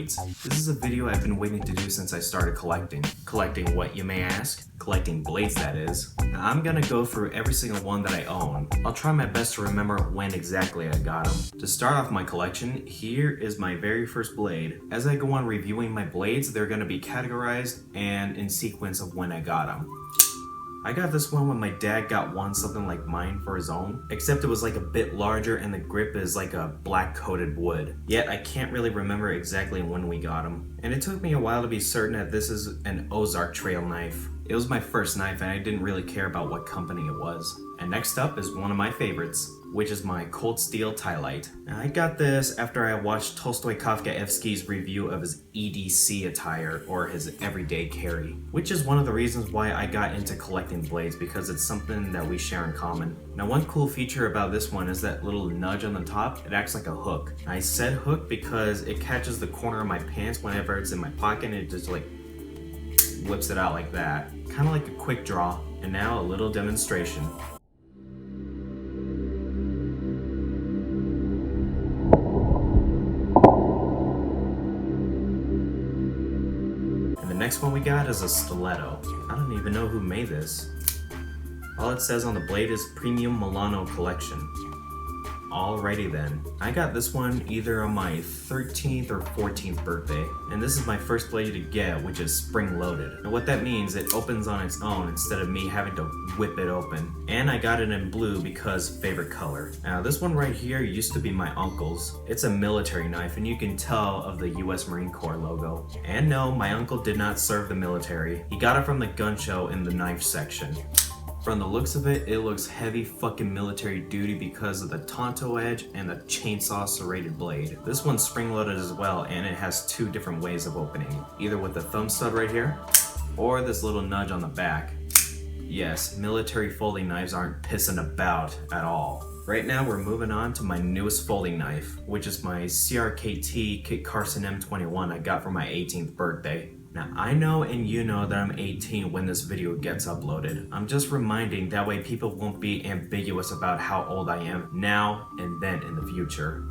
blades. This is a video I've been waiting to do since I started collecting. Collecting what, you may ask? Collecting blades, that is. Now, I'm gonna go through every single one that I own. I'll try my best to remember when exactly I got them. To start off my collection, here is my very first blade. As I go on reviewing my blades, they're gonna be categorized and in sequence of when I got them. I got this one when my dad got one something like mine for his own, except it was like a bit larger and the grip is like a black coated wood. Yet I can't really remember exactly when we got them. And it took me a while to be certain that this is an Ozark trail knife. It was my first knife and I didn't really care about what company it was. And next up is one of my favorites, which is my Cold Steel Tylite. Now, I got this after I watched Tolstoy Kafkaevsky's review of his EDC attire, or his everyday carry, which is one of the reasons why I got into collecting blades, because it's something that we share in common. Now, one cool feature about this one is that little nudge on the top. It acts like a hook. I said hook because it catches the corner of my pants whenever it's in my pocket and it just like whips it out like that. Kind of like a quick draw. And now a little demonstration. The next one we got is a stiletto. I don't even know who made this. All it says on the blade is Premium Milano Collection. Alrighty then. I got this one either on my 13th or 14th birthday, and this is my first blade to get, which is spring loaded. And what that means, it opens on its own instead of me having to whip it open. And I got it in blue because favorite color. Now this one right here used to be my uncle's. It's a military knife and you can tell of the US Marine Corps logo. And no, my uncle did not serve the military. He got it from the gun show in the knife section. From the looks of it, it looks heavy fucking military duty because of the Tonto edge and the chainsaw serrated blade. This one's spring loaded as well, and it has two different ways of opening. Either with the thumb stud right here, or this little nudge on the back. Yes, military folding knives aren't pissing about at all. Right now we're moving on to my newest folding knife, which is my CRKT Kit Carson M21 I got for my 18th birthday. Now I know and you know that I'm 18 when this video gets uploaded. I'm just reminding, that way people won't be ambiguous about how old I am now and then in the future.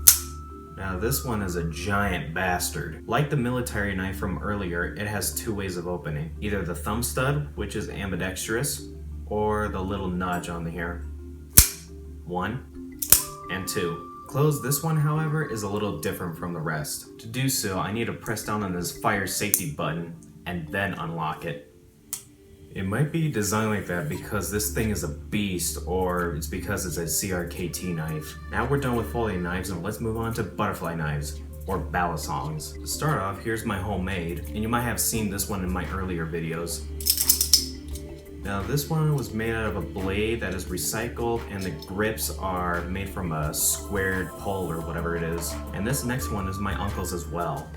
Now this one is a giant bastard. Like the military knife from earlier, it has two ways of opening. Either the thumb stud, which is ambidextrous, or the little nudge on here. 1 and 2. Close this one, however, is a little different from the rest. To do so, I need to press down on this fire safety button and then unlock it. It might be designed like that because this thing is a beast, or it's because it's a CRKT knife. Now we're done with folding knives and let's move on to butterfly knives, or balisongs. To start off, here's my homemade, and you might have seen this one in my earlier videos. Now this one was made out of a blade that is recycled, and the grips are made from a squared pole or whatever it is. And this next one is my uncle's as well.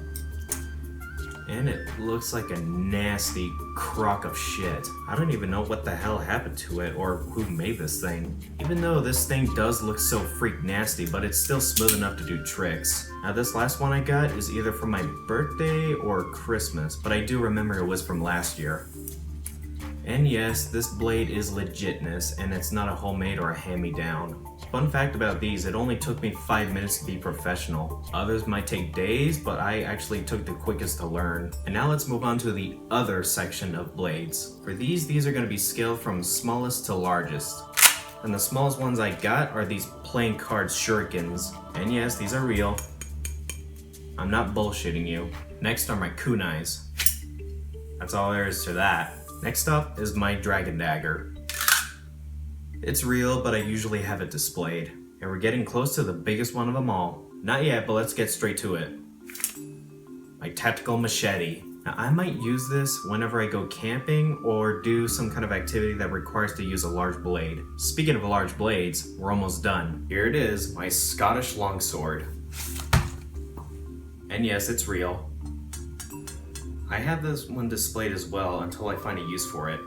And it looks like a nasty crock of shit. I don't even know what the hell happened to it or who made this thing. Even though this thing does look so freak nasty, but it's still smooth enough to do tricks. Now this last one I got is either from my birthday or Christmas, but I do remember it was from last year. And yes, this blade is legitness, and it's not a homemade or a hand-me-down. Fun fact about these, it only took me 5 minutes to be professional. Others might take days, but I actually took the quickest to learn. And now let's move on to the other section of blades. For these are going to be scaled from smallest to largest. And the smallest ones I got are these playing card Shurikens. And yes, these are real. I'm not bullshitting you. Next are my Kunais. That's all there is to that. Next up is my dragon dagger. It's real, but I usually have it displayed. And we're getting close to the biggest one of them all. Not yet, but let's get straight to it. My tactical machete. Now I might use this whenever I go camping or do some kind of activity that requires to use a large blade. Speaking of large blades, we're almost done. Here it is, my Scottish longsword. And yes, it's real. I have this one displayed as well until I find a use for it.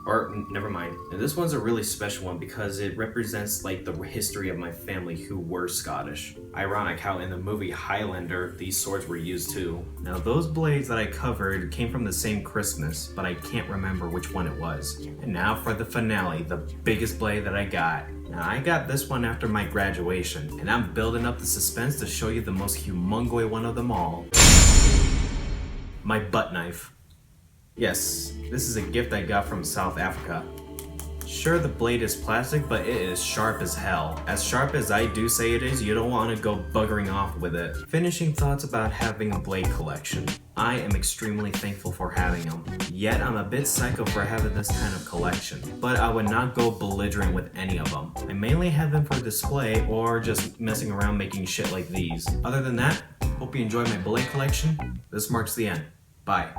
Or, never mind. And this one's a really special one because it represents like the history of my family who were Scottish. Ironic how in the movie Highlander, these swords were used too. Now those blades that I covered came from the same Christmas, but I can't remember which one it was. And now for the finale, the biggest blade that I got. Now I got this one after my graduation, and I'm building up the suspense to show you the most humongous one of them all. my butt knife. Yes, this is a gift I got from South Africa. Sure, the blade is plastic, but it is sharp as hell. As sharp as I do say it is, you don't want to go buggering off with it. Finishing thoughts about having a blade collection. I am extremely thankful for having them, yet I'm a bit psycho for having this kind of collection. But I would not go belligerent with any of them. I mainly have them for display or just messing around making shit like these. Other than that, hope you enjoy my blade collection. This marks the end. Bye.